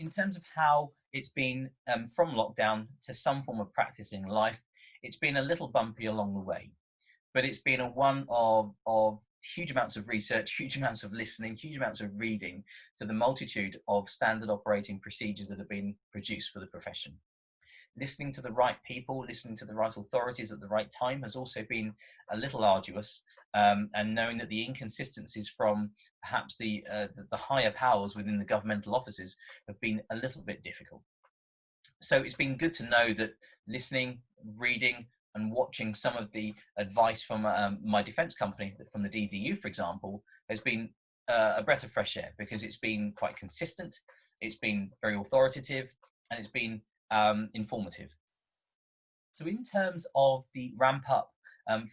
in terms of how it's been from lockdown to some form of practicing life, it's been a little bumpy along the way, but it's been a one of huge amounts of research, huge amounts of listening, huge amounts of reading to the multitude of standard operating procedures that have been produced for the profession. Listening to the right people, listening to the right authorities at the right time has also been a little arduous, and knowing that the inconsistencies from perhaps the higher powers within the governmental offices have been a little bit difficult. So it's been good to know that listening, reading, and watching some of the advice from my defence company, from the DDU, for example, has been a breath of fresh air, because it's been quite consistent, it's been very authoritative, and it's been informative. So in terms of the ramp up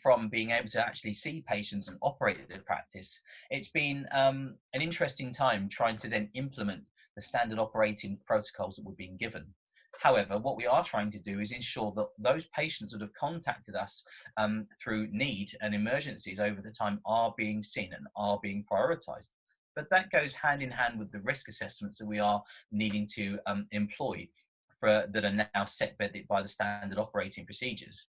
from being able to actually see patients and operate their practice, it's been an interesting time trying to then implement the standard operating protocols that were being given. However, what we are trying to do is ensure that those patients that have contacted us through need and emergencies over the time are being seen and are being prioritized. But that goes hand in hand with the risk assessments that we are needing to employ that are now set by the standard operating procedures.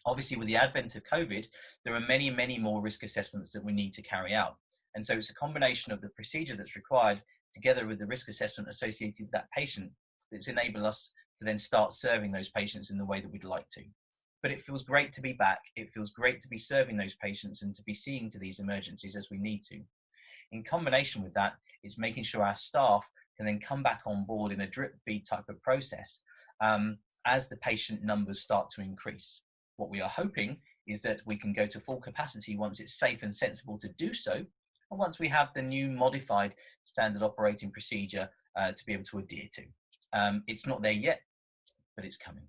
Obviously, with the advent of COVID, there are many, many more risk assessments that we need to carry out. And so it's a combination of the procedure that's required together with the risk assessment associated with that patient that's enabled us to then start serving those patients in the way that we'd like to. But it feels great to be back. It feels great to be serving those patients and to be seeing to these emergencies as we need to. In combination with that, it's making sure our staff can then come back on board in a drip feed type of process as the patient numbers start to increase. What we are hoping is that we can go to full capacity once it's safe and sensible to do so, and once we have the new modified standard operating procedure to be able to adhere to. It's not there yet, but it's coming.